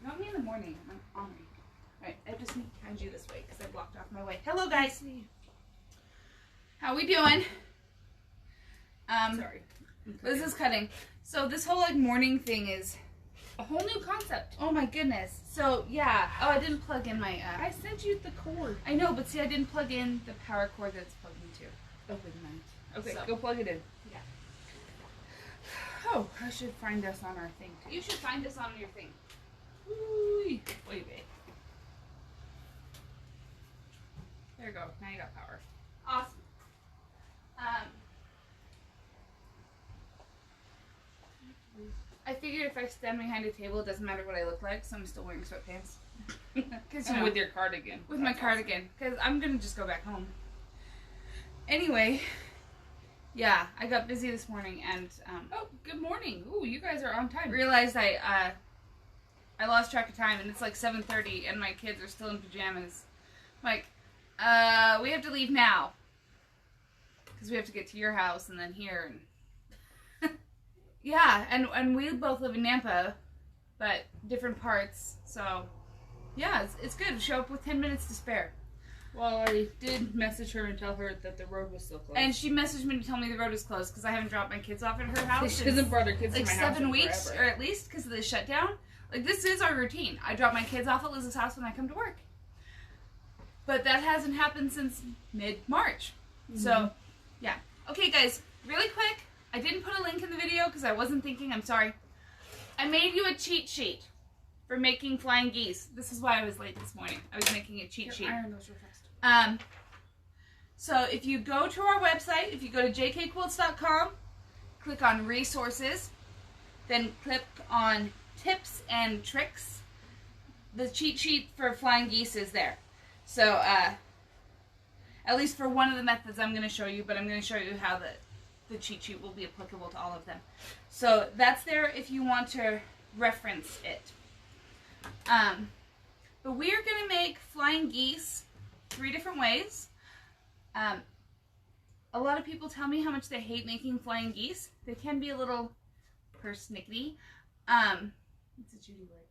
You want me in the morning? I'm hungry. Alright, I just need to hand you this way because I blocked off my way. Hello, guys. How we doing? Sorry. Liz is cutting. So this whole like morning thing is a whole new concept. Oh my goodness. So yeah. Oh, I didn't plug in my. I sent you the cord. I know, but see, I didn't plug in the power cord that's plugged into. Oh, good night. Okay, So. go plug it in. Yeah. Oh, I should find us on our thing. You should find us on your thing. Woo-wee. Wait. There you go. Now you got power. Awesome. I figured if I stand behind a table, it doesn't matter what I look like, so I'm still wearing sweatpants. Cause, with your cardigan. With my cardigan. Because I'm going to just go back home. Anyway, yeah, I got busy this morning and... oh, good morning. Ooh, you guys are on time. Realized I lost track of time, and it's like 7:30, and my kids are still in pajamas. I'm like, we have to leave now. Because we have to get to your house and then here. And yeah, and we both live in Nampa, but different parts. So, yeah, it's good. Show up with 10 minutes to spare. Well, I did message her and tell her that the road was still closed. And she messaged me to tell me the road is closed because I haven't dropped my kids off at her house. She hasn't brought her kids like to my house 7 weeks, forever. or at least because of the shutdown. Like, this is our routine. I drop my kids off at Liz's house when I come to work. But that hasn't happened since mid-March. Mm-hmm. So, yeah. Okay, guys, really quick. I didn't put a link in the video because I wasn't thinking. I'm sorry. I made you a cheat sheet for making flying geese. This is why I was late this morning. I was making a cheat sheet. Iron those real fast. So if you go to our website, if you go to jkquilts.com, click on resources, then click on tips and tricks, the cheat sheet for flying geese is there. So, at least for one of the methods I'm going to show you, but I'm going to show you how the cheat sheet will be applicable to all of them. So that's there if you want to reference it. But we are going to make flying geese 3 different ways. A lot of people tell me how much they hate making flying geese. They can be a little persnickety. It's a Judy word.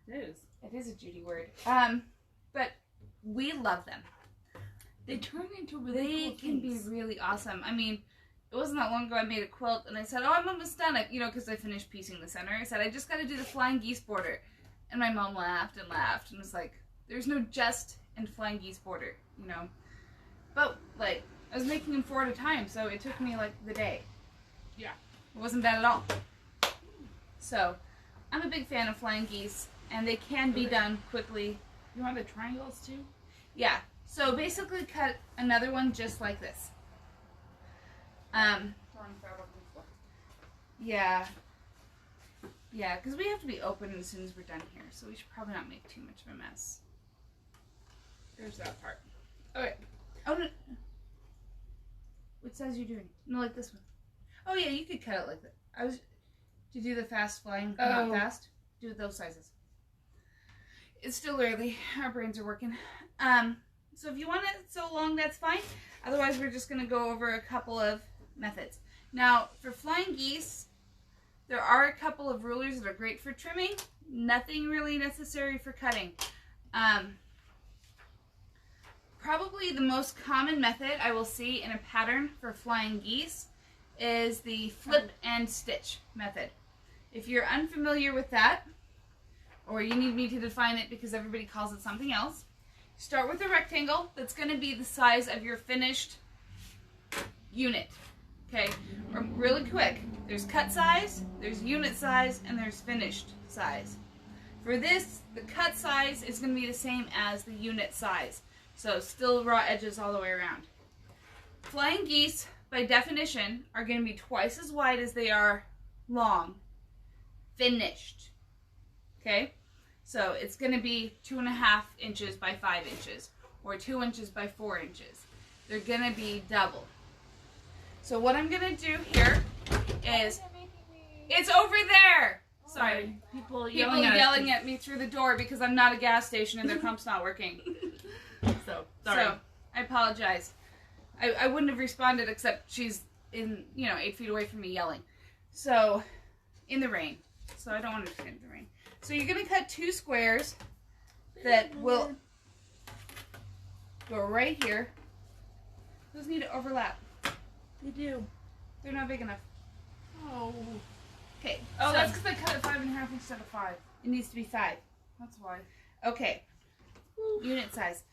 It is. It is a Judy word. But we love them. They turn into really cool They can be things. really awesome. I mean, it wasn't that long ago I made a quilt and I said, oh, I'm almost done. Because I finished piecing the center. I said, I just got to do the flying geese border. And my mom laughed and laughed and was like, there's no just in flying geese border, But, like, I was making them 4 at a time, so it took me, like, the day. Yeah. It wasn't bad at all. So, I'm a big fan of flying geese, and they can be done quickly. You want the triangles, too? Yeah. So, basically cut another one just like this. Yeah. Yeah, because we have to be open as soon as we're done here, so we should probably not make too much of a mess. There's that part. Okay. Oh, no. Which size are you doing? No, like this one. Oh, yeah, you could cut it like that. To do the fast flying, not fast. Do it those sizes. It's still early. Our brains are working. So if you want it so long, that's fine. Otherwise, we're just going to go over a couple of methods. Now, for flying geese, there are a couple of rulers that are great for trimming. Nothing really necessary for cutting. Probably the most common method I will see in a pattern for flying geese is the flip and stitch method. If you're unfamiliar with that, or you need me to define it because everybody calls it something else, start with a rectangle that's going to be the size of your finished unit. Okay, really quick, there's cut size, there's unit size, and there's finished size. For this, the cut size is going to be the same as the unit size. So still raw edges all the way around. Flying geese, by definition, are going to be twice as wide as they are long. Finished. Okay? So it's going to be 2.5 inches by 5 inches. Or 2 inches by 4 inches. They're going to be double. So what I'm going to do here is... It's over there! Sorry. People yelling at me through the door because I'm not a gas station and their pump's not working. So, sorry. So, I apologize. I wouldn't have responded except she's 8 feet away from me yelling. So, in the rain. So I don't want her to get in the rain. So you're going to cut 2 squares that will go right here. Those need to overlap. They do. They're not big enough. Oh. Okay. Oh, so that's because I cut it 5.5 instead of 5. it needs to be 5. That's why. Okay. Unit size.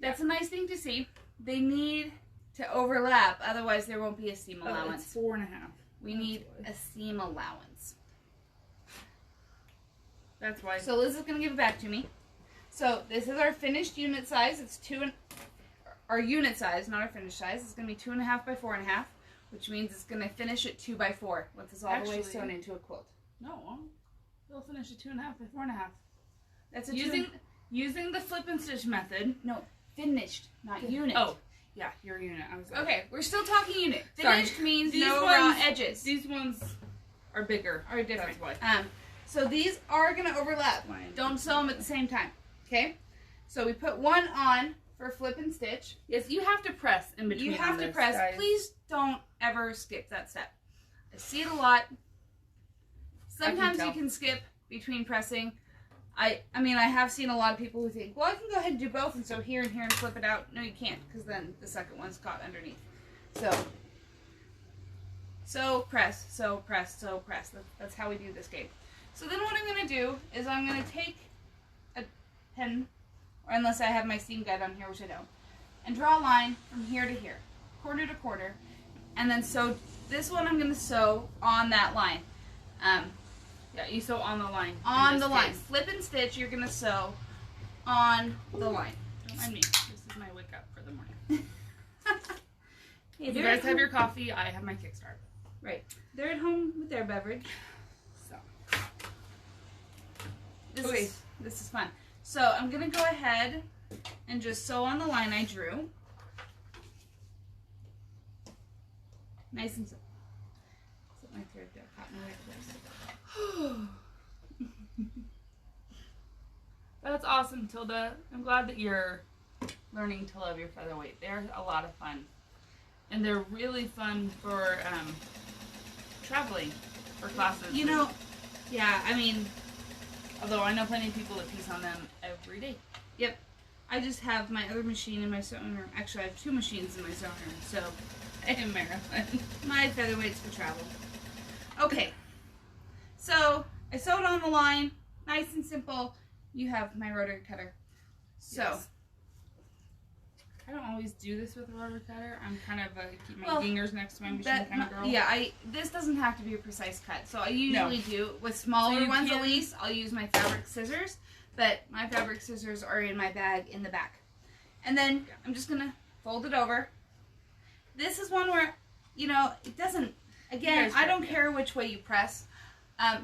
That's a nice thing to see. They need to overlap, otherwise there won't be a seam allowance. It's 4.5. We need a seam allowance. That's why. So Liz is going to give it back to me. So this is our finished unit size. It's our unit size, not our finished size. It's going to be 2.5 by 4.5, which means it's going to finish at 2 by 4 once it's all the way sewn into a quilt. No, it'll finish at 2.5 by 4.5. That's a using the flip and stitch method. No, finished, not unit. Oh, yeah, your unit. I was like, okay, we're still talking unit. Finished means these no ones, raw edges. These ones are bigger. Are different. That's why. So these are going to overlap. Don't sew them at the same time. Okay? So we put one on for flip and stitch. Yes, you have to press in between. You have to this, press. guys. Please don't ever skip that step. I see it a lot. Sometimes you can skip between pressing. I mean, I have seen a lot of people who think, well, I can go ahead and do both and sew here and here and flip it out. No, you can't, because then the second one's caught underneath. So press, so press, so press. That's how we do this game. So then what I'm going to do is I'm going to take a pen, or unless I have my seam guide on here, which I don't, and draw a line from here to here, corner to corner, and then sew. This one I'm going to sew on that line. Yeah, you sew on the line. On the line. Flip and stitch, you're going to sew on the line. Don't mind me. This is my wake up for the morning. Hey, you guys have your coffee. I have my kickstart. Right. They're at home with their beverage. So. This is fun. So I'm going to go ahead and just sew on the line I drew. Nice and simple. My thread got caught in the right place. That's awesome, Tilda. I'm glad that you're learning to love your featherweight. They're a lot of fun. And they're really fun for traveling, for classes. You know, yeah, I mean, although I know plenty of people that piece on them every day. Yep. I just have my other machine in my sewing room. Actually, I have 2 machines in my sewing room, so In Maryland. my featherweight's for travel. Okay. So, I sewed on the line. Nice and simple. You have my rotary cutter. So. Yes. I don't always do this with a rotary cutter. I'm kind of keep my fingers next to my machine kind of girl. Yeah, this doesn't have to be a precise cut. So I usually do with smaller ones at least. I'll use my fabric scissors, but my fabric scissors are in my bag in the back. And then I'm just gonna fold it over. This is one where, you know, it doesn't. Again, I don't care which way you press.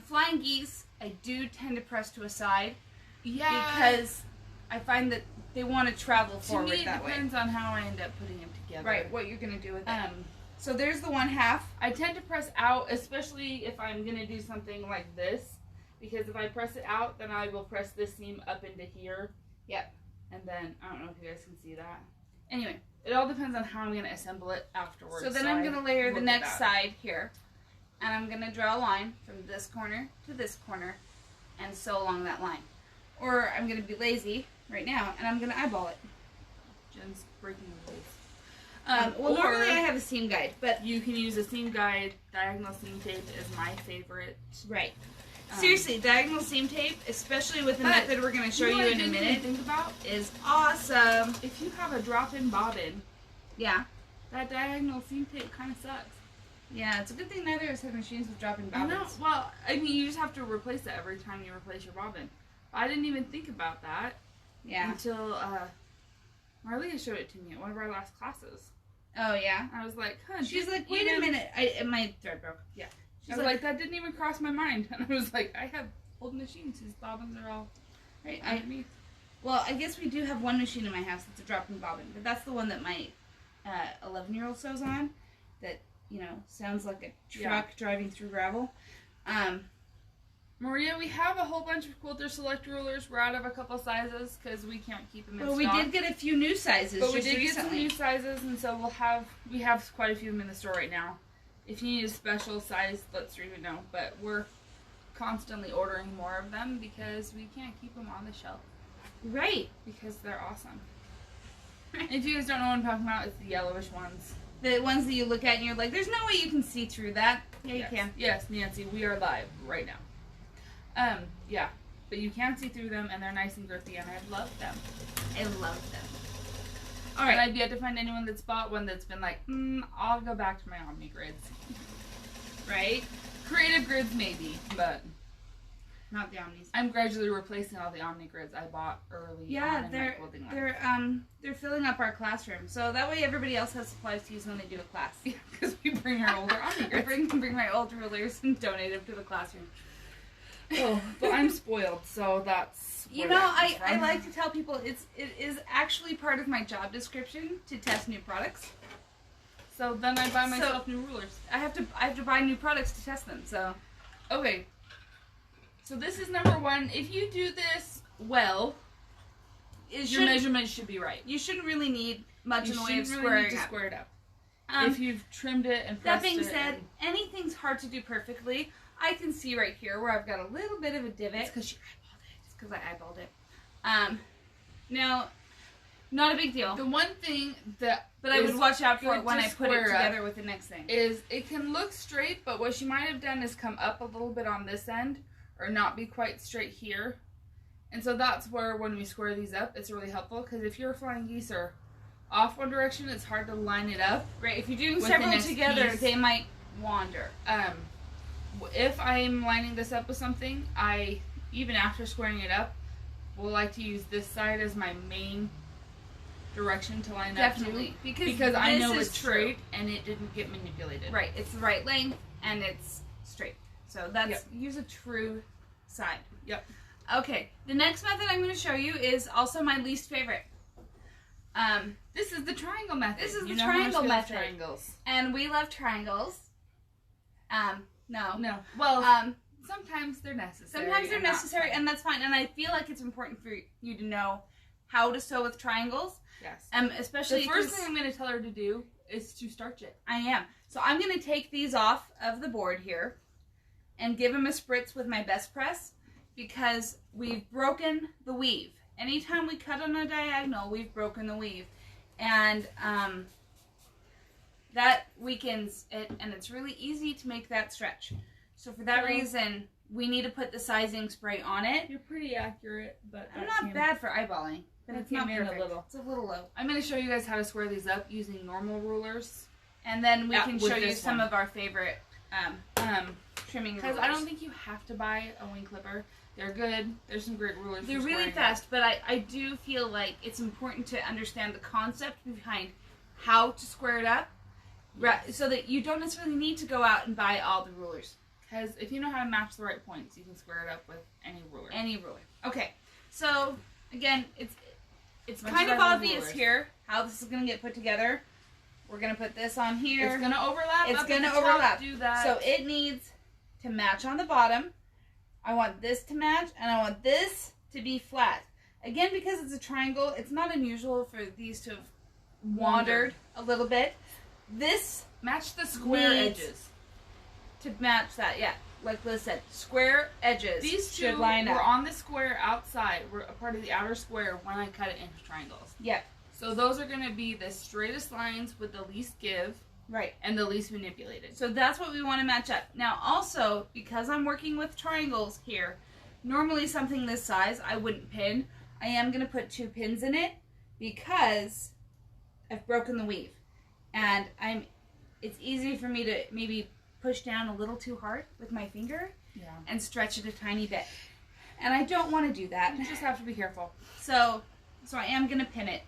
Flying Geese, I do tend to press to a side. Yeah. Because I find that they want to travel forward that way. that way. It depends on how I end up putting them together. Right, what you're going to do with it. So there's the 1/2. I tend to press out, especially if I'm going to do something like this. Because if I press it out, then I will press this seam up into here. Yep. And then, I don't know if you guys can see that. Anyway. It all depends on how I'm going to assemble it afterwards. So then I'm going to layer the next side here. And I'm going to draw a line from this corner to this corner and sew along that line. Or I'm going to be lazy right now and I'm going to eyeball it. Jen's breaking the lace. Well, normally I have a seam guide, but you can use a seam guide. Diagonal seam tape is my favorite. Right. Seriously, diagonal seam tape, especially with the method we're going to show you in a minute, think about is awesome. If you have a drop-in bobbin, yeah, that diagonal seam tape kind of sucks. Yeah, it's a good thing neither of us have machines with drop-in bobbins. I know. Well, I mean, you just have to replace it every time you replace your bobbin. I didn't even think about that. Yeah. Until Marlia showed it to me at one of our last classes. Oh yeah. I was like, huh. She's like, wait a minute. My thread broke. Yeah. She's like, that didn't even cross my mind. And I was like, I have old machines whose bobbins are all right underneath. Well, I guess we do have one machine in my house that's a drop-in bobbin, but that's the one that my 11-year-old sews on. That, you know, sounds like a truck driving through gravel. Maria, we have a whole bunch of Quilter Select rulers. We're out of a couple sizes because we can't keep them in stock. Well, we did get a few new sizes. But we did get some new sizes, and so we have quite a few of them in the store right now. If you need a special size, let Streamer know. But we're constantly ordering more of them because we can't keep them on the shelf. Right. Because they're awesome. If you guys don't know what I'm talking about, it's the yellowish ones. The ones that you look at and you're like, there's no way you can see through that. Yeah, Yes. you can. Yes, Nancy, we are live right now. Yeah. But you can see through them, and they're nice and girthy, and I love them. I love them. All right. And I've yet to find anyone that's bought one that's been like, I'll go back to my Omni grids. Right? Creative grids, maybe, but not the Omnis. I'm gradually replacing all the Omni grids I bought early. Yeah, on in my clothing line. they're filling up our classroom, so that way everybody else has supplies to use when they do a class. Yeah, because we bring our older Omni I grids. bring my old rulers and donate them to the classroom. Oh, but I'm spoiled, so that's. You where know, that comes I from. like to tell people it is actually part of my job description to test new products. So then I buy myself new rulers. I have to buy new products to test them. So Okay. So this is number 1. If you do this well, your measurements should be right. You shouldn't really need much You in the way of shouldn't really need to squaring up. square it up. If you've trimmed it and That pressed being it said, and- anything's hard to do perfectly. I can see right here where I've got a little bit of a divot. It's because you eyeballed it. It's because I eyeballed it. Now, not a big deal. The one thing that But I would watch out for it good when to I put it square up together with the next thing. is it can look straight, but what she might have done is come up a little bit on this end or not be quite straight here. And so that's where when we square these up, it's really helpful because if your flying geese are off one direction, it's hard to line it up. Right, if you're doing with the several next together, piece. they might wander. If I'm lining this up with something, I, even after squaring it up, will like to use this side as my main direction to line Definitely. up to. Because I this know is it's true. straight and it didn't get manipulated. Right, it's the right length and it's straight. So that's, Yep. use a true side. Yep. Okay, the next method I'm going to show you is also my least favorite. This is the triangle method. This is You the know how much triangle we love method. Triangles. And we love triangles. No. No. Well, Um, sometimes they're necessary. sometimes they're and not necessary, fun. and that's fine. And I feel like it's important for you to know how to sew with triangles. Yes. Especially The first because thing I'm going to tell her to do is to starch it. I am. So I'm going to take these off of the board here and give them a spritz with my best press because we've broken the weave. Anytime we cut on a diagonal, we've broken the weave. And that weakens it, and it's really easy to make that stretch. So for that reason, we need to put the sizing spray on it. You're pretty accurate, but I'm not bad for eyeballing, but it's not in a perfect. little. It's a little low. I'm going to show you guys how to square these up using normal rulers. And then we can with show you this some one. of our favorite trimming Because rulers. I don't think you have to buy a wing clipper. They're good. There's some great rulers. They're for really squaring fast, but I do feel like it's important to understand the concept behind how to square it up, right? So that you don't necessarily need to go out and buy all the rulers. Because if you know how to match the right points, you can square it up with any ruler. Any ruler. Okay, so again, it's Much kind as of I love obvious rulers. here how this is going to get put together. We're going to put this on here. It's going to overlap. It's up at going to the top. overlap. Do that. So it needs to match on the bottom. I want this to match, and I want this to be flat. Again, because it's a triangle, it's not unusual for these to have wandered a little bit. This match the square needs edges. to match that, yeah. Like Liz said, square edges These should two line were up. on the square outside. We're a part of the outer square when I cut it into triangles. Yep, So those are going to be the straightest lines with the least give right. and the least manipulated. So that's what we want to match up. Now also, because I'm working with triangles here, normally something this size I wouldn't pin. I am going to put 2 pins in it because I've broken the weave. And it's easy for me to maybe push down a little too hard with my finger and stretch it a tiny bit. And I don't want to do that. You just have to be careful. So I am going to pin it.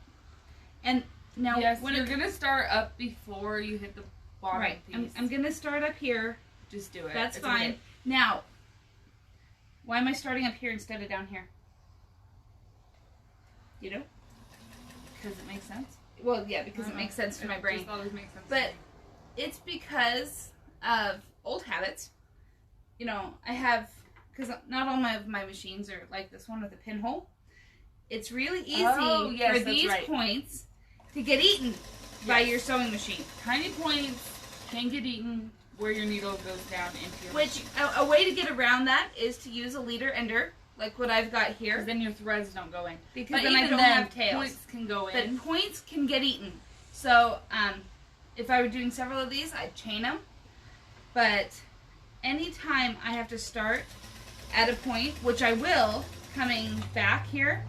And now Yes, when you're going to start up before you hit the bottom right, piece. I'm going to start up here. Just do it. That's It's fine. okay. Now, why am I starting up here instead of down here? You know? Because it makes sense. Well, yeah, because it makes sense to my brain. It just always makes sense. But it's because of old habits. You know, I have, because not all of my machines are like this one with a pinhole. It's really easy for that's these right. points to get eaten by your sewing machine. Tiny points can get eaten where your needle goes down into your Which, a way to get around that is to use a leader ender, like what I've got here. Because then your threads don't go in. Because but then I even don't have tails. Points can go in. The points can get eaten. So, if I were doing several of these, I'd chain them. But anytime I have to start at a point, which I will, coming back here,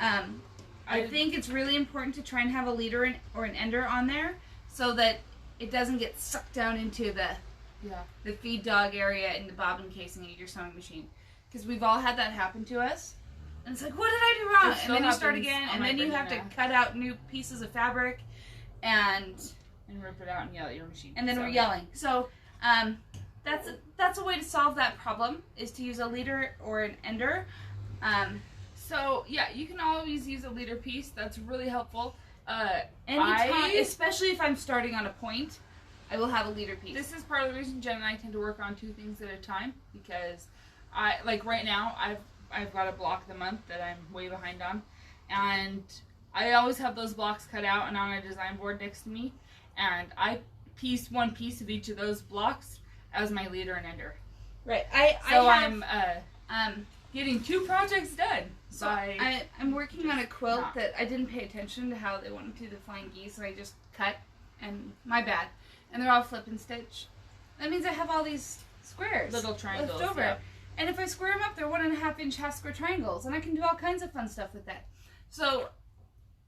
I think it's really important to try and have a leader or an ender on there so that it doesn't get sucked down into the feed dog area in the bobbin casing of your sewing machine. Because we've all had that happen to us. And it's like, what did I do wrong? And then you start again, and then you have to cut out new pieces of fabric and rip it out and yell at your machine. And then we're yelling. So that's a way to solve that problem, is to use a leader or an ender. So yeah, you can always use a leader piece. That's really helpful. Anytime, especially if I'm starting on a point, I will have a leader piece. This is part of the reason Jen and I tend to work on 2 things at a time, because like right now I've got a block of the month that I'm way behind on, and I always have those blocks cut out and on a design board next to me, and I piece one piece of each of those blocks as my leader and ender. Right. I'm getting 2 projects done. So I'm working on a quilt that I didn't pay attention to how they wanted to do the flying geese, so I just cut, and my bad. And they're all flip and stitch. That means I have all these squares. Little triangles. Left over. Yeah. And if I square them up, they're 1.5 inch half square triangles, and I can do all kinds of fun stuff with that. So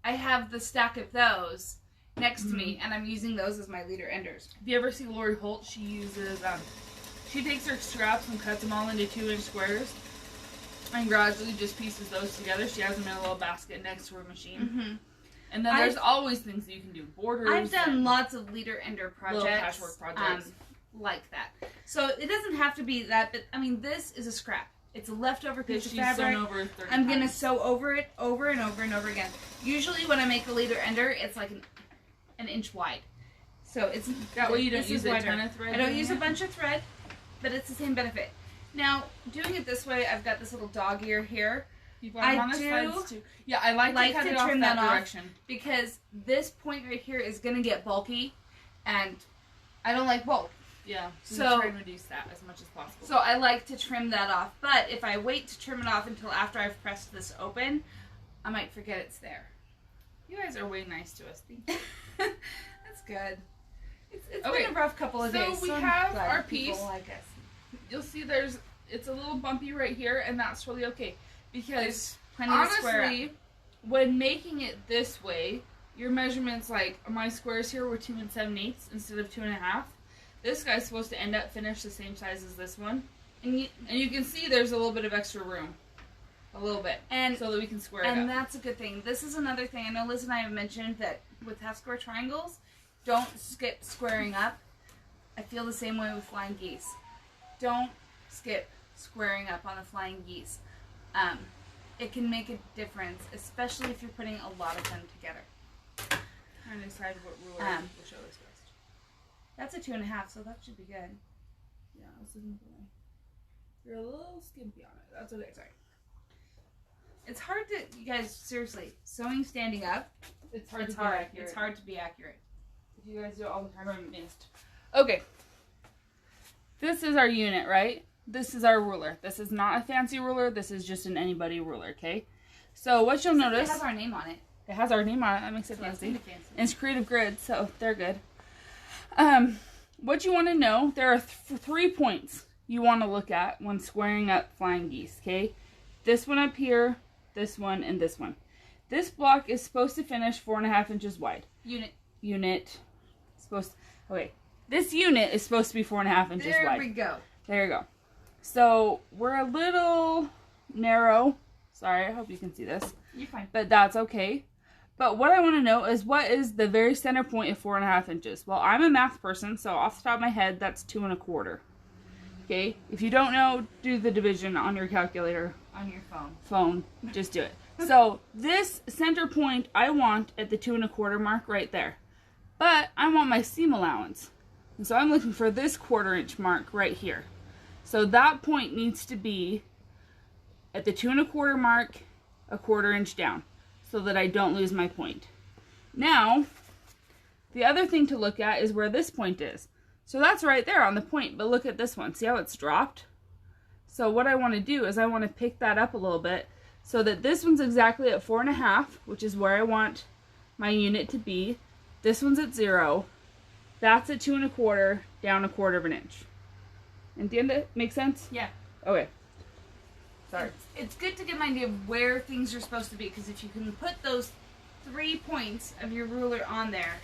I have the stack of those next to me, and I'm using those as my leader enders. If you ever see Lori Holt, she uses, she takes her scraps and cuts them all into 2-inch squares, and gradually just pieces those together. She has them in a little basket next to her machine. And then there's always things that you can do. Borders. I've done lots of leader ender projects. Little patchwork projects. Like that. So it doesn't have to be that, but I mean, this is a scrap. It's a leftover piece of fabric. Over 30 I'm going to times. sew over it over and over and over again. Usually when I make a leader ender, it's like an inch wide. So it's that way you don't use a ton of thread. I don't use a bunch of thread, but it's the same benefit. Now, doing it this way, I've got this little dog ear here. I do too. Yeah, I like to cut it off trim that that direction. Because this point right here is going to get bulky, and I don't like bulk. Yeah, so try and reduce that as much as possible. So I like to trim that off. But if I wait to trim it off until after I've pressed this open, I might forget it's there. You guys are way nice to us. Thank you. That's good. It's been a rough couple of days. So we have our piece. piece. Like us. You'll see it's a little bumpy right here, and that's totally okay. Because plenty to square up. When making it this way, your measurements, like my squares here were 2 7/8 instead of 2.5. This guy's supposed to end up finished the same size as this one. And you can see there's a little bit of extra room. A little bit. So that we can square it up. And that's a good thing. This is another thing. I know Liz and I have mentioned that with half square triangles, don't skip squaring up. I feel the same way with flying geese. Don't skip squaring up on the flying geese. It can make a difference, especially if you're putting a lot of them together. Trying to decide what ruler will show us best. That's a 2.5, so that should be good. Yeah, I was looking for You're a little skimpy on it. That's okay. Sorry. It's hard to, you guys, seriously, sewing standing up, it's hard. It's hard to be accurate. If you guys do it all the time, I'm missed. Okay. This is our unit, right? This is our ruler. This is not a fancy ruler. This is just an anybody ruler, okay? So what you'll notice... It has our name on it. It has our name on it. That makes it fancy. And it's Creative Grid, so they're good. What you want to know, there are 3 points you want to look at when squaring up flying geese, okay? This one up here, this one, and this one. This block is supposed to finish 4.5 inches wide. Unit. Okay. This unit is supposed to be 4.5 inches wide. There we go. There you go. So, we're a little narrow. Sorry, I hope you can see this. You're fine. But that's okay. But what I want to know is, what is the very center point of 4.5 inches? Well, I'm a math person, so off the top of my head, that's 2 1/4. Okay? If you don't know, do the division on your calculator. On your phone. Just do it. So, this center point I want at the 2 1/4 mark right there. But I want my seam allowance. And so I'm looking for this 1/4 inch mark right here. So that point needs to be at the 2 1/4 mark, 1/4 inch down, so that I don't lose my point. Now, the other thing to look at is where this point is. So that's right there on the point, but look at this one. See how it's dropped? So what I want to do is I want to pick that up a little bit so that this one's exactly at 4.5, which is where I want my unit to be. This one's at 0. That's at 2 1/4, down 1/4 inch. And the end, make sense? Yeah. Okay. Sorry. It's good to get an idea of where things are supposed to be, because if you can put those 3 points of your ruler on there,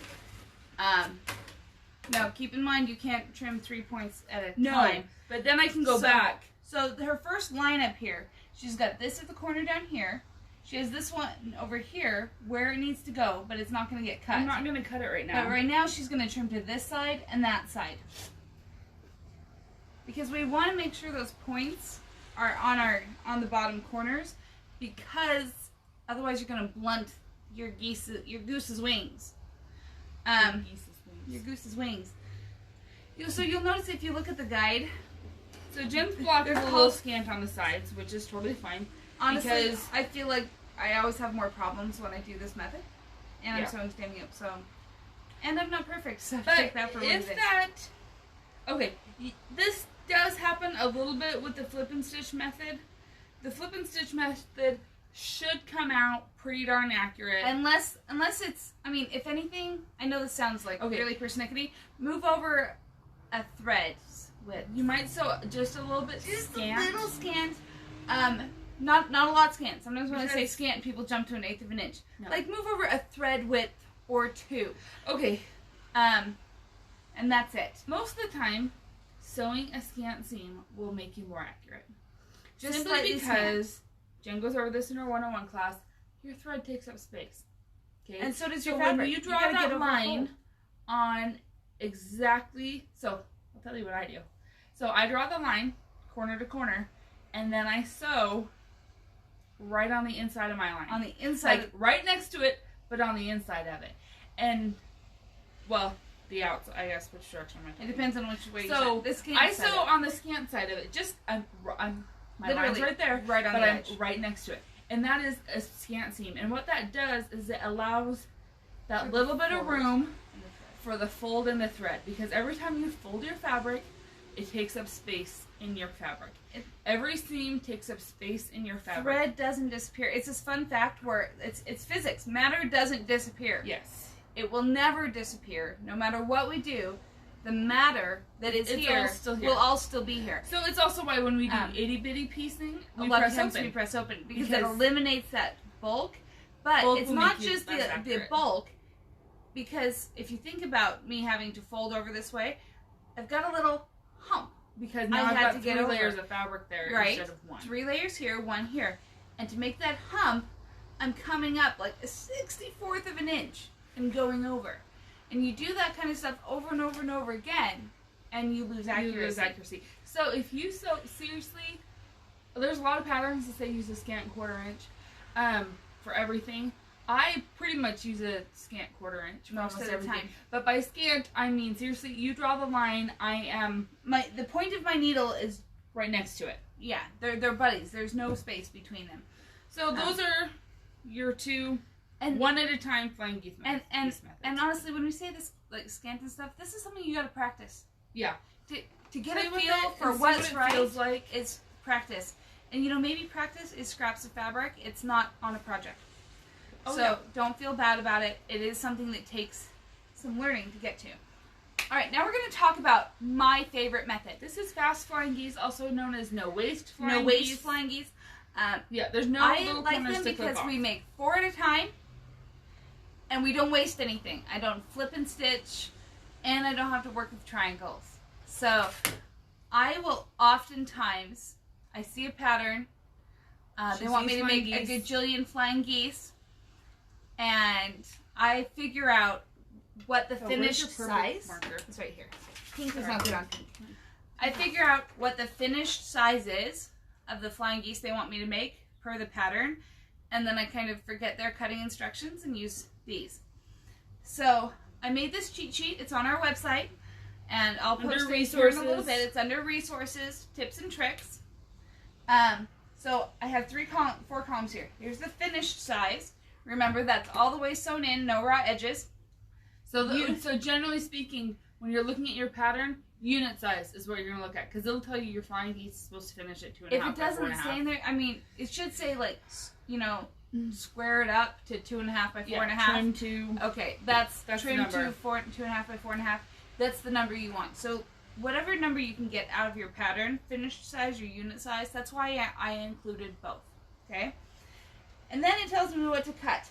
now keep in mind you can't trim 3 points at a time. But then I can go back. So her first line up here, she's got this at the corner down here. She has this one over here where it needs to go, but it's not going to get cut. I'm not going to cut it right now. But right now she's going to trim to this side and that side. Because we want to make sure those points are on the bottom corners, because otherwise you're going to blunt your goose's wings. Your goose's wings. So you'll notice if you look at the guide. So Jen's block is a little scant on the sides, which is totally fine. Honestly, because I feel like I always have more problems when I do this method. And I'm sewing standing up, so. And I'm not perfect, so take that for what it is. Okay, this does happen a little bit with the flip and stitch method. The flip and stitch method should come out pretty darn accurate. Unless it's, I mean, if anything, I know this sounds like really persnickety, move over a thread's width. You might sew just a little bit Just scant. a little scant. Not a lot scant. Sometimes when I say scant, people jump to 1/8 of an inch. No. Like move over a thread width or 2. Okay. And that's it. Most of the time, sewing a scant seam will make you more accurate. Just simply because Jen goes over this in her 101 class, your thread takes up space. Okay? And so does your fabric. fabric. When you draw that line on exactly, so I'll tell you what I do. So I draw the line corner to corner, and then I sew right on the inside of my line. On the inside. Like right next to it, but on the inside of it. And, well, the outside, I guess, which direction am I taking? It depends on which way so you sew. I sew on the scant side of it. Just, my line's right there, right on but the edge. I'm right next to it. And that is a scant seam. And what that does is it allows that little bit of room for the fold in the thread. Because every time you fold your fabric, it takes up space in your fabric. Every seam takes up space in your fabric. Thread doesn't disappear. It's this fun fact where it's physics. Matter doesn't disappear. Yes. It will never disappear. No matter what we do, the matter that is here will all still be here. So it's also why when we do itty bitty piecing, we press open because it eliminates that bulk. But it's not just the bulk, because if you think about me having to fold over this way, I've got a little hump. Because now I've got 3 layers of fabric there instead of 1. 3 layers here, 1 here. And to make that hump, I'm coming up like a 64th of an inch and going over. And you do that kind of stuff over and over and over again, and you lose accuracy. So if you sew, seriously, there's a lot of patterns that say use a scant 1/4 inch for everything. I pretty much use a scant 1/4 inch most of the time. But by scant, I mean, seriously, you draw the line, the point of my needle is right next to it. Yeah, they're buddies. There's no space between them. So those are your 2, and one at a time flying geese methods. And honestly, when we say this, like scant and stuff, this is something you gotta practice. Yeah. To get a feel for what's right feels like. It's practice. And maybe practice is scraps of fabric. It's not on a project. Don't feel bad about it. It is something that takes some learning to get to. All right, now we're going to talk about my favorite method. This is Fast Flying Geese, also known as No Waste Flying Geese. No Waste Flying Geese. Yeah, there's no little corners to clip off. I like them because we make 4 at a time, and we don't waste anything. I don't flip and stitch, and I don't have to work with triangles. So I will oftentimes, I see a pattern, they want me to make a gajillion flying geese, and I figure out what the finished size. Marker? It's right here. Pink is not good on pink. I figure out what the finished size is of the flying geese they want me to make per the pattern, and then I kind of forget their cutting instructions and use these. So I made this cheat sheet. It's on our website, and I'll post it here in a little bit. It's under resources, tips and tricks. So I have 4 columns here. Here's the finished size. Remember, that's all the way sewn in, no raw edges. So generally speaking, when you're looking at your pattern, unit size is what you're going to look at. Because it'll tell you your flying geese is supposed to finish at 2.5 If by it doesn't 4.5. say in there, I mean, it should say, like, you know, square it up to 2.5 by 4.5. Trim to. Okay, that's the trim number. to 2.5 by 4.5. That's the number you want. So whatever number you can get out of your pattern, finished size, your unit size, that's why I included both. Okay? And then it tells me what to cut.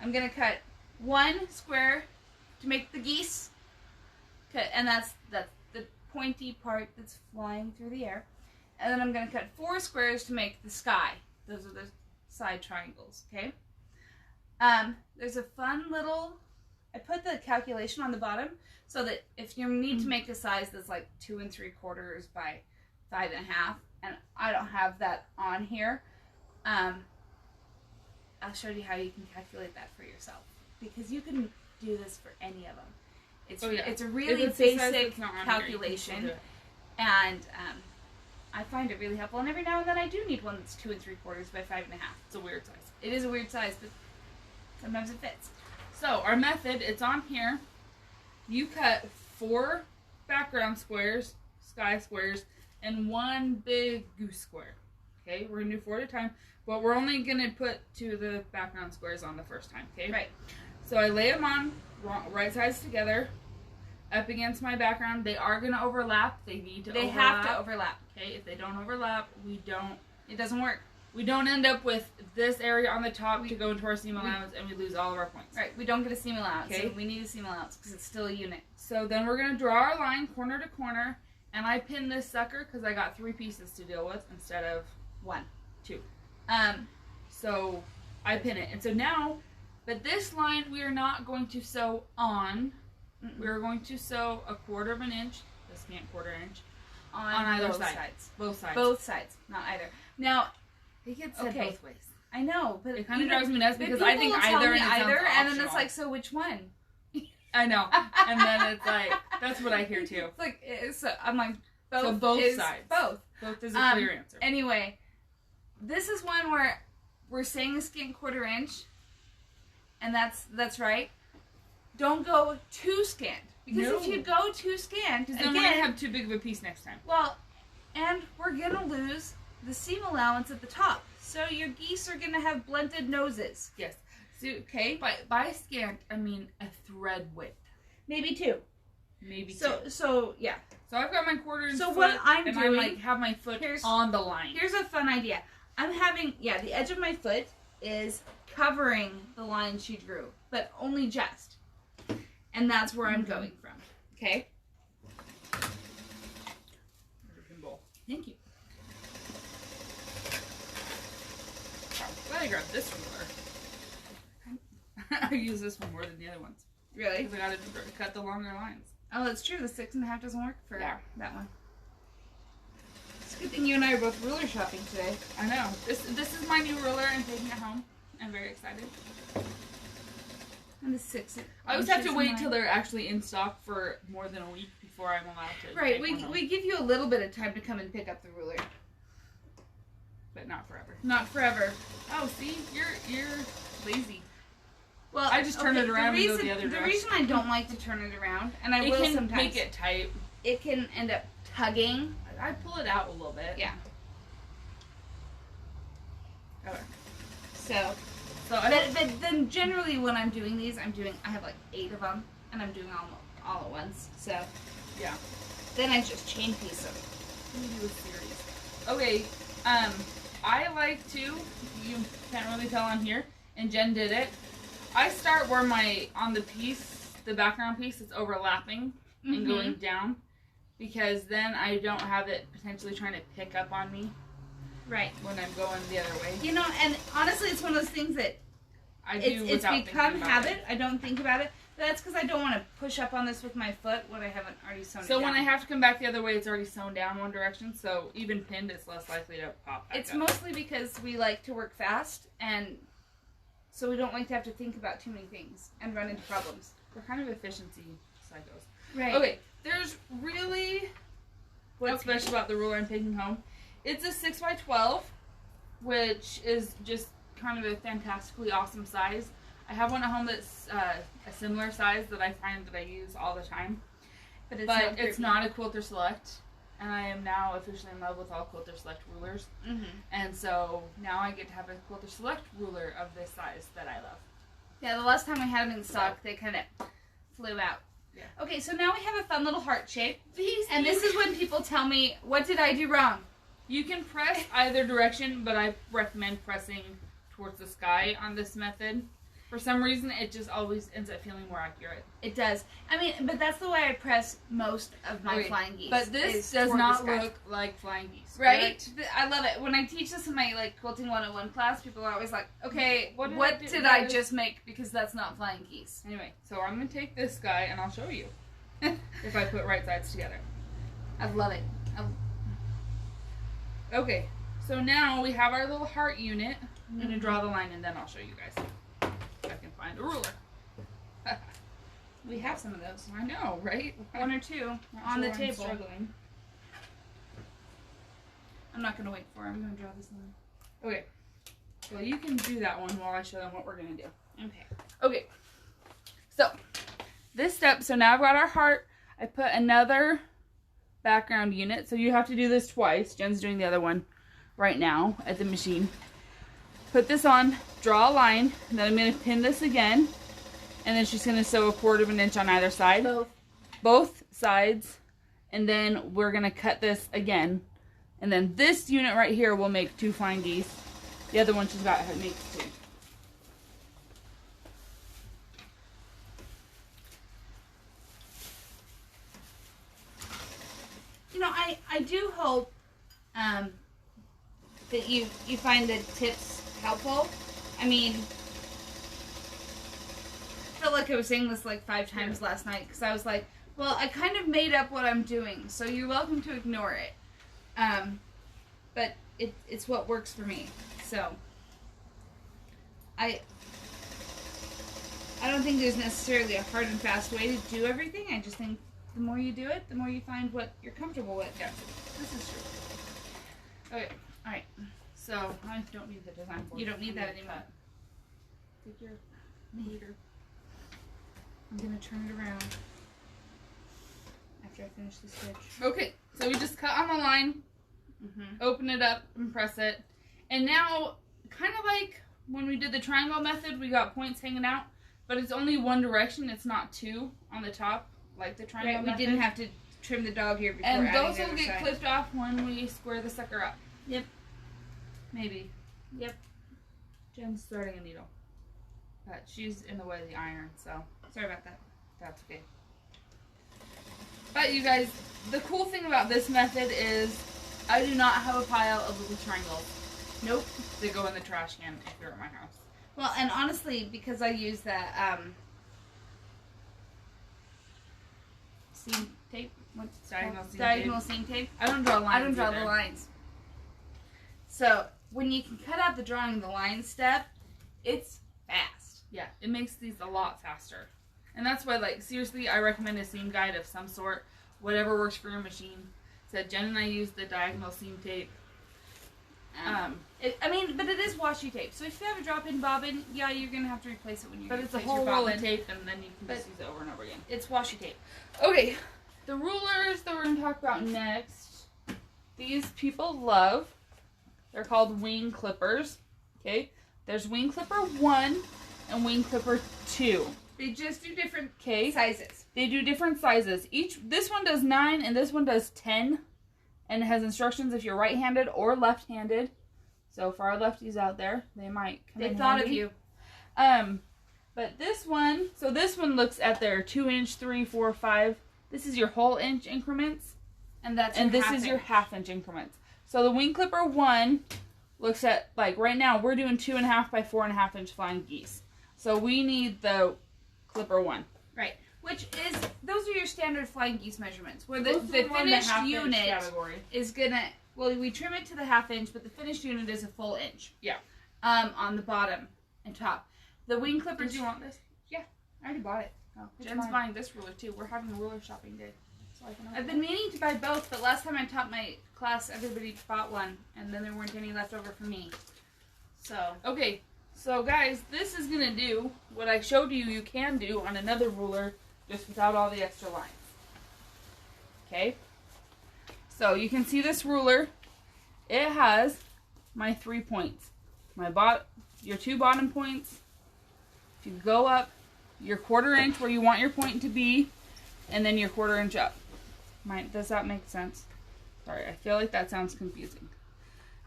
I'm going to cut 1 square to make the geese. And that's the pointy part that's flying through the air. And then I'm going to cut 4 squares to make the sky. Those are the side triangles, okay? There's a fun little, I put the calculation on the bottom so that if you need to make a size that's like 2 3/4 by 5.5, and I don't have that on here, I'll show you how you can calculate that for yourself, because you can do this for any of them. It's a really basic calculation, and I find it really helpful. And every now and then I do need one that's 2 3/4 by 5.5. It's a weird size. It is a weird size, but sometimes it fits. So our method, it's on here. You cut 4 background squares, sky squares, and 1 big goose square. Okay, we're gonna do 4 at a time, but we're only gonna put 2 of the background squares on the first time. Okay. Right. So I lay them on right sides together, up against my background. They are gonna overlap. They need to. They overlap. have to overlap. Okay. If they don't overlap, It doesn't work. we don't end up with this area on the top to go into our seam allowance, and we lose all of our points. Right. We don't get a seam allowance. Okay. So we need a seam allowance because it's still a unit. So then we're gonna draw our line corner to corner, and I pin this sucker because I got 3 pieces to deal with instead of 1. 2. So I pin it, and so now, but this line we are not going to sew on. We are going to sew 1/4 inch, the scant 1/4 inch, on either both side. sides. Both sides. Both sides, not either. Now, It gets said Okay. both ways. I know, but It kind of drives me nuts but because people I think will tell either me and it sounds and then it's optional. like, so which one? I know, and then it's like that's what I hear too. It's like I'm like both. So both is sides. Both. Both is a clear answer. Anyway, this is one where we're saying a scant 1/4 inch, and that's right. Don't go too scant, because if you go too scant, Because then we're gonna have too big of a piece next time. well, and we're gonna lose the seam allowance at the top, so your geese are gonna have blunted noses. Yes. So, okay. By scant, I mean a thread width. Maybe 2. Maybe 2. So yeah. So I've got my 1/4 inch So foot, what I'm and doing- I like have my foot on the line. Here's a fun idea. I'm having, the edge of my foot is covering the line she drew, but only just. And that's where I'm going from. Okay? Thank you. Glad I grabbed this ruler. I use this one more than the other ones. Really? Because I gotta cut the longer lines. Oh, that's true. The 6.5 doesn't work for Yeah. that one. It's a good thing you and I are both ruler shopping today. I know. This is my new ruler and taking it home. I'm very excited. And the 6. I always have to wait till they're actually in stock for more than a week before I'm allowed to. Right. take one home. We give you a little bit of time to come and pick up the ruler. But not forever. Not forever. Oh, see, you're lazy. Well, I just turn it around and go the other The direction. reason I don't like to turn it around, and I It will can sometimes, make it tight. it can end up tugging. I pull it out a little bit. Yeah. Okay. So, So but then generally when I'm doing these, I have like 8 of them, and I'm doing all at once. So, yeah. then I just chain piece them. He was serious. Okay, I like to, you can't really tell on here, and Jen did it. I start where on the piece, the background piece, it's overlapping and going down, because then I don't have it potentially trying to pick up on me. Right. When I'm going the other way. You know, and honestly, it's one of those things that I do it's without become thinking about habit. it. I don't think about it. That's because I don't want to push up on this with my foot when I haven't already sewn it So down. when I have to come back the other way, it's already sewn down one direction, so even pinned, it's less likely to pop back It's up. mostly because we like to work fast, and so we don't like to have to think about too many things and run into problems. We're kind of efficiency psychos. Right. Okay, there's really what's special about the ruler I'm taking home. It's a 6x12, which is just kind of a fantastically awesome size. I have one at home that's a similar size that I find that I use all the time. But it's not a Quilter Select. And I am now officially in love with all Quilter Select rulers. Mm-hmm. And so now I get to have a Quilter Select ruler of this size that I love. Yeah, the last time we had them in stock, they kind of flew out. Yeah. Okay, so now we have a fun little heart shape. And this is when people tell me, what did I do wrong? You can press either direction, but I recommend pressing towards the sky on this method. For some reason, it just always ends up feeling more accurate. It does. I mean, but that's the way I press most of my flying geese. But this does not look like flying geese. Right? I love it. When I teach this in my Quilting 101 class, people are always like, okay, what did I just make? Because that's not flying geese. Anyway, so I'm going to take this guy and I'll show you if I put right sides together. I love it. Okay, so now we have our little heart unit. I'm going to draw the line and then I'll show you guys. If I can find a ruler. We have some of those. I know, right? One or two on the table. Struggling. I'm not going to wait for it. I'm going to draw this line. Okay. Well, you can do that one while I show them what we're going to do. Okay. Okay. So, this step, so now I've got our heart. I put another background unit. So you have to do this twice. Jen's doing the other one right now at the machine. Put this on, draw a line, and then I'm going to pin this again. And then she's going to sew 1/4 of an inch on either side. Both sides. And then we're going to cut this again. And then this unit right here will make 2 flying geese. The other one she's got makes 2. You know, I do hope that you find the tips helpful. I mean, I felt like I was saying this like 5 times last night because I was like, well, I kind of made up what I'm doing, so you're welcome to ignore it. But it's what works for me. So I don't think there's necessarily a hard and fast way to do everything. I just think the more you do it, the more you find what you're comfortable with. Yeah, this is true. Okay, alright. So I don't need the design board. You don't need that anymore. Take your meter. I'm gonna turn it around after I finish the stitch. Okay, so we just cut on the line, open it up, and press it. And now, kind of like when we did the triangle method, we got points hanging out, but it's only one direction. It's not 2 on the top, like the triangle method. We didn't have to trim the dog here before and adding those will get clipped off when we square the sucker up. Yep. Maybe. Yep. Jen's threading a needle. But she's in the way of the iron, so sorry about that. That's okay. But you guys, the cool thing about this method is I do not have a pile of little triangles. Nope. They go in the trash can if you're at my house. Well, and honestly, because I use that seam tape. What's diagonal seam tape? I don't draw lines. I don't draw the lines. So when you can cut out the drawing the line step, it's fast. Yeah, it makes these a lot faster. And that's why, like, seriously, I recommend a seam guide of some sort. Whatever works for your machine. So Jen and I use the diagonal seam tape. But it is washi tape. So if you have a drop-in bobbin, yeah, you're going to have to replace it when you But it's a whole roll of tape, and then you can just use it over and over again. It's washi tape. Okay, the rulers that we're going to talk about next, these people love. They're called wing clippers. Okay, there's wing clipper 1 and wing clipper 2. They just do different sizes. They do different sizes. This one does 9 and this one does 10. And it has instructions if you're right-handed or left-handed. So for our lefties out there, they might come in handy. They thought of you. But this one, so this one looks at their 2-inch, 3, 4, 5. This is your whole inch increments. And this is your half-inch increments. So the wing clipper 1 looks at, like right now, we're doing 2.5 by 4.5 inch flying geese. So we need the clipper 1. Right. Which is, those are your standard flying geese measurements. Where the finished unit is gonna, well, we trim it to the 1/2 inch, but the finished unit is a full inch. Yeah. On the bottom and top. The wing clippers. Did you want this? Yeah. I already bought it. Oh, Jen's buying this ruler too. We're having a ruler shopping day. So I've been meaning to buy both, but last time I taught my class, everybody bought one, and then there weren't any left over for me. So. Okay. So guys, this is gonna do what I showed you can do on another ruler, just without all the extra lines. okay? So you can see this ruler. It has my 3 points. Your 2 bottom points. If you go up your 1/4 inch where you want your point to be, and then your 1/4 inch up. Does that make sense? Sorry, I feel like that sounds confusing.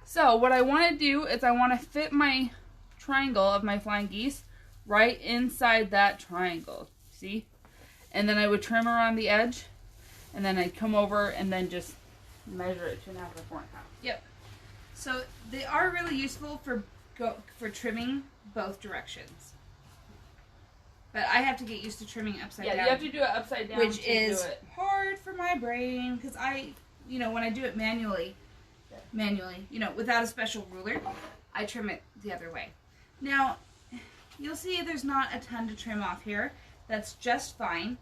So what I want to do is I want to fit my triangle of my flying geese right inside that triangle. See? And then I would trim around the edge, and then I'd come over and then just measure it 2.5 or 4.5. Yep. So they are really useful for trimming both directions. But I have to get used to trimming upside down. Yeah, you have to do it upside down, which is hard for my brain because when I do it manually, without a special ruler, I trim it the other way. Now, you'll see there's not a ton to trim off here. That's just fine.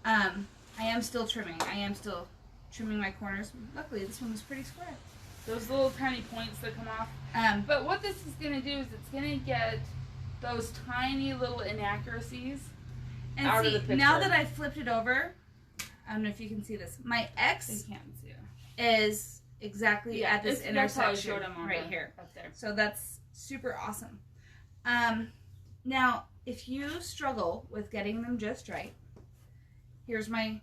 I am still trimming. I am still trimming my corners. Luckily, this one was pretty square. Those little tiny points that come off. But what this is going to do is it's going to get those tiny little inaccuracies out of the picture. Now that I flipped it over, I don't know if you can see this. My X is exactly at this intersection right here. Up there. So that's super awesome. Now, if you struggle with getting them just right, here's my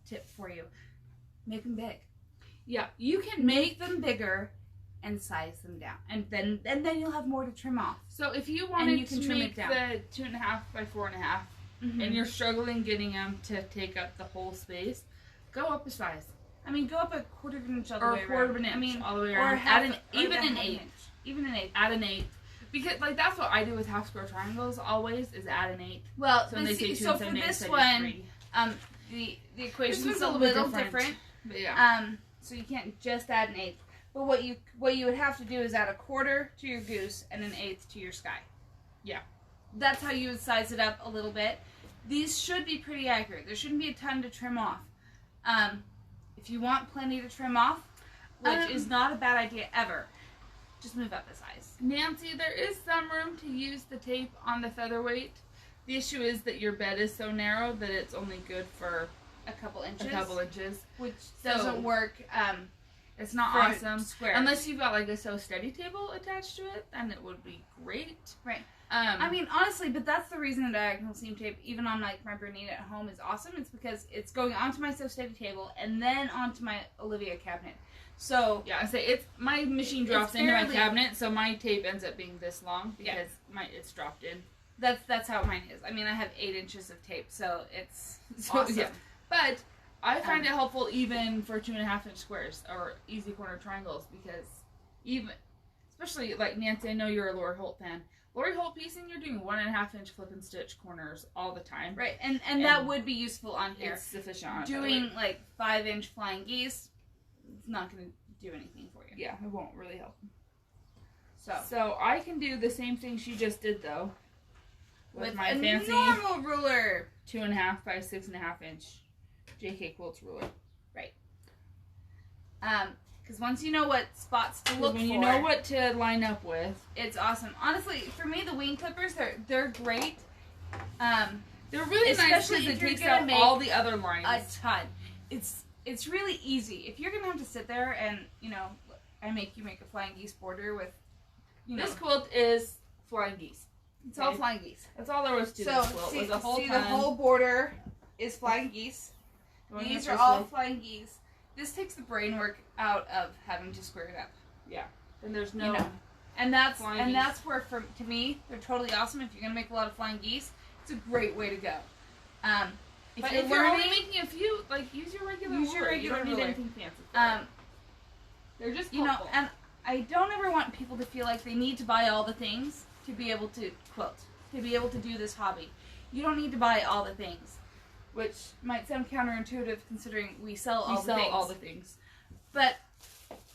tip for you. Make them big. Yeah, you can make them bigger and size them down, and then you'll have more to trim off. So if you wanted to make the 2.5 by 4.5, and you're struggling getting them to take up the whole space, go up a size. I mean, go up a 1/4 inch all the way around. Or 1/4 inch all the way around. Or even an eighth. Add an eighth. Because that's what I do with half square triangles always is add an eighth. Well, so for this one, the equation is a little different. But yeah. So you can't just add an eighth. But what you would have to do is add a 1/4 to your goose and an eighth to your sky. Yeah. That's how you would size it up a little bit. These should be pretty accurate. There shouldn't be a ton to trim off. If you want plenty to trim off, which is not a bad idea ever, just move up a size. Nancy, there is some room to use the tape on the featherweight. The issue is that your bed is so narrow that it's only good for a couple inches. Which doesn't work. It's not awesome. Square. Unless you've got like a sew steady table attached to it, then it would be great. Right. I mean, honestly, but that's the reason the diagonal seam tape, even on like my Bernina at home, is awesome. It's because it's going onto my sew steady table and then onto my Olivia cabinet. So yeah, I say it's my machine drops into my cabinet, so my tape ends up being this long because it's dropped in. That's how mine is. I mean, I have 8 inches of tape, so it's awesome. Yeah. But I find it helpful even for 2.5 inch squares or easy corner triangles because especially like Nancy, I know you're a Lori Holt fan. Lori Holt piecing, you're doing 1.5 inch flip and stitch corners all the time. Right, and that would be useful on here. It's sufficient on doing like 5 inch flying geese, it's not going to do anything for you. Yeah, it won't really help. So I can do the same thing she just did though. With my fancy normal ruler. 2.5 by 6.5 inch JK Quilts ruler. Right. Because once you know what spots to look for, when you know what to line up with, it's awesome. Honestly, for me, the wing clippers, they're great. They're really nice because it takes out all the other lines. A ton. It's really easy. If you're gonna have to sit there and I make you make a flying geese border with, this quilt is flying geese. It's all flying geese. That's all there was to this quilt. The whole border is flying geese. These are all flying geese. This takes the brain work out of having to square it up. Yeah. Then there's no. And that's where, to me, they're totally awesome. If you're gonna make a lot of flying geese, it's a great way to go. If you're only making a few, like use your regular ruler. You don't need anything fancy. They're just helpful. And I don't ever want people to feel like they need to buy all the things to be able to quilt, to be able to do this hobby. You don't need to buy all the things, which might sound counterintuitive considering we sell all the things. But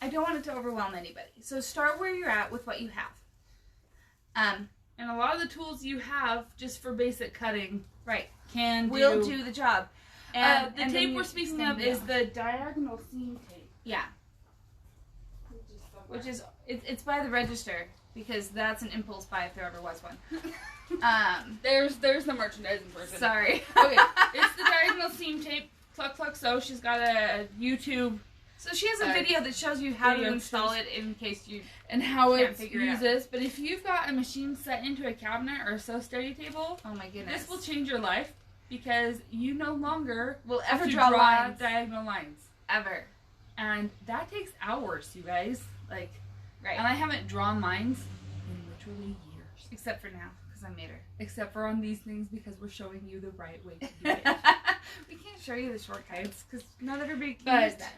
I don't want it to overwhelm anybody. So start where you're at with what you have. And a lot of the tools you have just for basic cutting, will do the job. And the tape we're speaking of is the diagonal seam tape. Yeah. Which is it's by the register because that's an impulse buy if there ever was one. There's the merchandising version. Sorry. Okay, it's the diagonal seam tape Cluck Cluck Sew. She's got a YouTube. So she has a video that shows you how to install it in case you and how can't it uses. But if you've got a machine set into a cabinet or a sew study table, oh my goodness, this will change your life because you no longer will have ever to draw lines. diagonal lines Ever. And that takes hours, you guys. Like, right. And I haven't drawn lines in literally years. Except for now, because I made her. Except for on these things, because we're showing you the right way to do it. We can't show you the shortcuts, because not everybody can use that.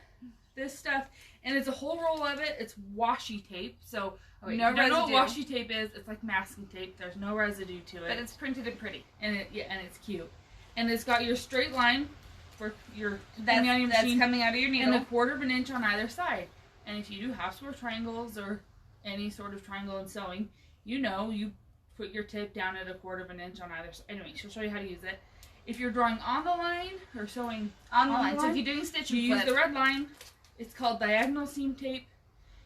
This stuff, and it's a whole roll of it. It's washi tape, so no you don't know residue. what washi tape is. It's like masking tape. There's no residue to it, but it's printed and pretty, and it's cute, and it's got your straight line for your that's coming out of your needle, and a 1/4 of an inch on either side. And if you do half square triangles or any sort of triangle in sewing, you put your tip down at a 1/4 of an inch on either side. Anyway, she'll show you how to use it. If you're drawing on the line or sewing on the line, so if you're doing stitch and you use the red line. It's called diagonal seam tape.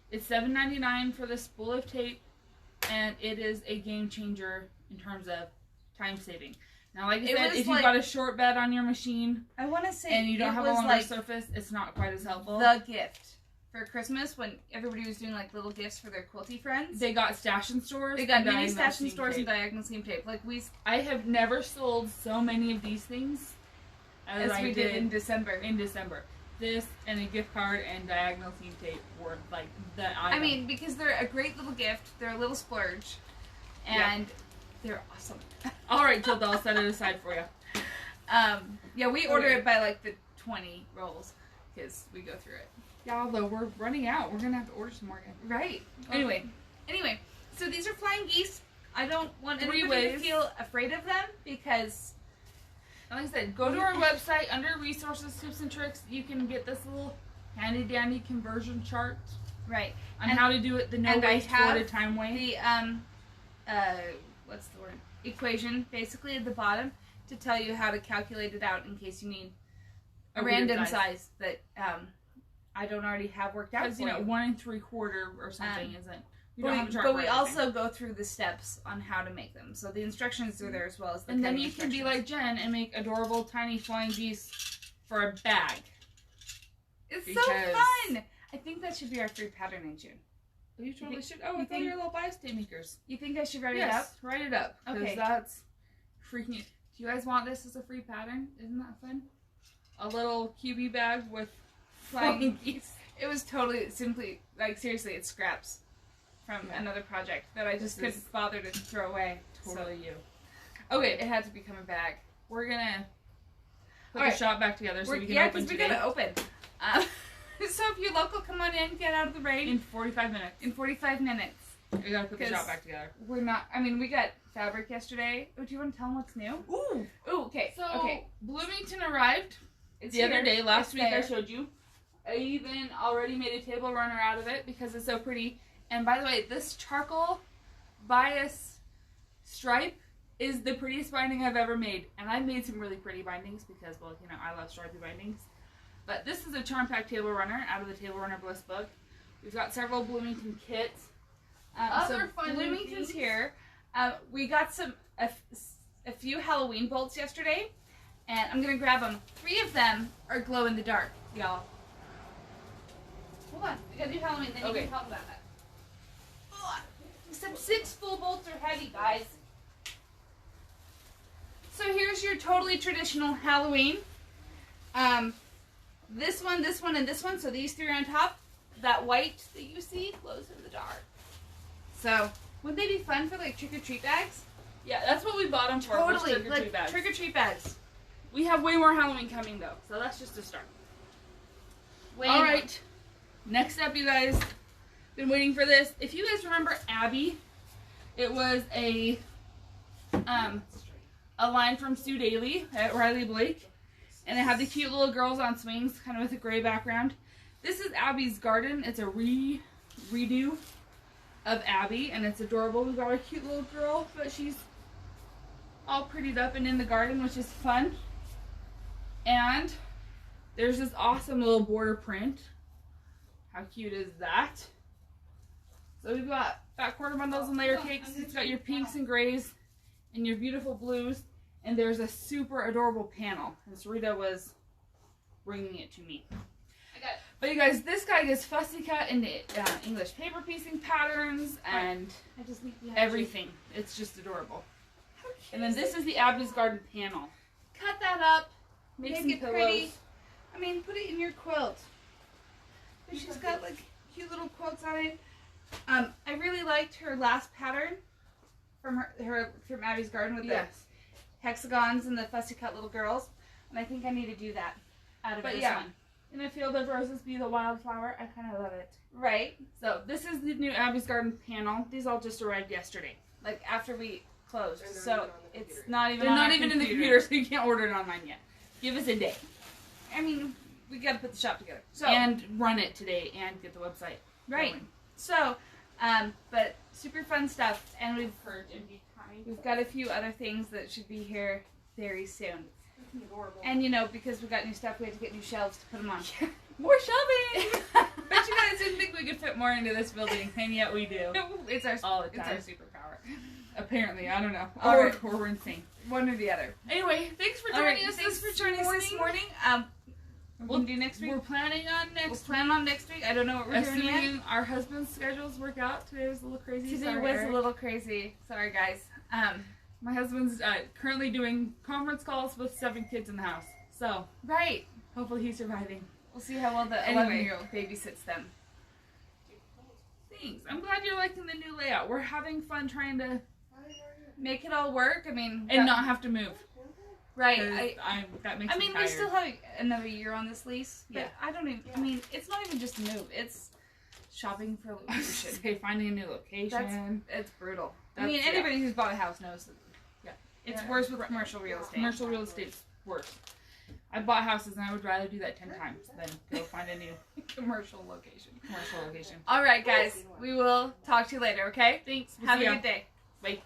It's $7.99 for this spool of tape, and it is a game changer in terms of time saving. Now, like I said, if you've got a short bed on your machine, I want to say, and you don't have a longer surface, it's not quite as helpful. The gift for Christmas when everybody was doing like little gifts for their quilty friends. They got stash and stores. They got mini stash and stores and diagonal seam tape. Like I have never sold so many of these things as we did in December. This and a gift card and diagonal seam tape were like the item. I mean, because they're a great little gift. They're a little splurge. And they're awesome. All right, Tilda, I'll set it aside for you. Yeah, we order it by like the 20 rolls because we go through it. Yeah, although we're running out. We're going to have to order some more again. Right. Okay. Anyway, so these are flying geese. I don't want anybody to feel afraid of them because... Like I said, go to our website under resources, tips, and tricks. You can get this little handy dandy conversion chart, right? On how to do it the no waste forwarded time way. The what's the word? Equation basically at the bottom to tell you how to calculate it out in case you need a random size that I don't already have worked out. Because 1 3/4 or something isn't. But we also go through the steps on how to make them. So the instructions are there as well as the and then you can be like Jen and make adorable tiny flying geese for a bag. It's so fun! I think that should be our free pattern in June. You totally should. Oh, I thought you were little bias tape makers. You think I should write it up? Yes, write it up. Okay. Because that's freaking... Do you guys want this as a free pattern? Isn't that fun? A little QB bag with flying geese. It was totally, simply, like seriously, it's scraps from another project that I just couldn't bother to throw away. Totally you. Okay, it had to become a bag. We're gonna put the shop back together so we can open today. Yeah, because we gotta open. So if you're local, come on in, get out of the rain. In 45 minutes. In 45 minutes. We gotta put the shop back together. We're not, I mean, we got fabric yesterday. Oh, do you want to tell them what's new? Ooh, okay. So, Bloomington arrived the other day. Last week I showed you. I even already made a table runner out of it because it's so pretty. And by the way, this charcoal bias stripe is the prettiest binding I've ever made. And I've made some really pretty bindings because, well, I love stripy bindings. But this is a Charm Pack table runner out of the Table Runner Bliss book. We've got several Bloomington kits. Other fun Bloomington's here. We got a few Halloween bolts yesterday. And I'm going to grab them. 3 of them are glow in the dark, y'all. Hold on. We got to do Halloween, then you can talk about that. Except 6 full bolts are heavy, guys. So here's your totally traditional Halloween. This one, and this one. So these 3 are on top. That white that you see glows in the dark. So wouldn't they be fun for like trick-or-treat bags? Yeah, that's what we bought them for. Totally, trick-or-treat bags. Trick-or-treat bags. We have way more Halloween coming though, so that's just a start. All right, next up, you guys. Been waiting for this. If you guys remember Abby, it was a line from Sue Daly at Riley Blake, and it had the cute little girls on swings, kind of with a gray background. This is Abby's garden. It's a redo of Abby, and it's adorable. We've got a cute little girl, but she's all prettied up and in the garden, which is fun. And there's this awesome little border print. How cute is that? So we've got fat quarter bundles and layer cakes. It's got your pinks and grays and your beautiful blues. And there's a super adorable panel. And Sarita was bringing it to me. I got it. But you guys, this guy gets fussy cut into English paper piecing patterns and I just need everything. It's just adorable. How cute And then is this is the Abby's Garden panel. Cut that up. Make Make some it pillows. pretty. I mean, put it in your quilt. But she's got like cute little quilts on it. I really liked her last pattern from from Abby's Garden with the hexagons and the fussy cut little girls, and I think I need to do that out of this one. In a field of roses be the wildflower. I kind of love it. Right. So this is the new Abby's Garden panel. These all just arrived yesterday. Like after we closed, so it's not even. They're on not our even in the computer, so you can't order it online yet. Give us a day. I mean, we got to put the shop together. So and run it today and get the website right. going. So, but super fun stuff, and we've got a few other things that should be here very soon. Adorable. And you know, because we got new stuff, we had to get new shelves to put them on. More shelving. Bet you guys didn't think we could fit more into this building, and yet we do. It's our All the time. It's our superpower. Apparently, I don't know. All Or right. we're insane. One or the other. Anyway, thanks for All joining right, us thanks this for joining us this morning. We'll do next week. We're planning on We'll next plan on next week. I don't know what we're doing yet. Assuming our husband's schedules work out. Today was a little crazy. Today Sorry, was Eric. a little crazy. Sorry, guys. My husband's currently doing conference calls with 7 kids in the house. So, Right. hopefully he's surviving. We'll see how well the Anyway. 11-year-old babysits them. Thanks. I'm glad you're liking the new layout. We're having fun trying to... Make it all work. I mean, And not have to move. right. 'Cause that makes I me mean, tired. we still have another year on this lease. But Yeah. I don't even. I mean, it's not even just a move. It's shopping for location. Say, finding a new location. It's brutal. I That's- mean, anybody who's bought a house knows that. Yeah. It's Yeah. worse with commercial real estate. Commercial real estate's worse. I bought houses and I would rather do that 10 times than go find a new commercial location. commercial location. All right, guys. We will talk to you later. Okay. Thanks. We'll Have see a ya. good day. Bye.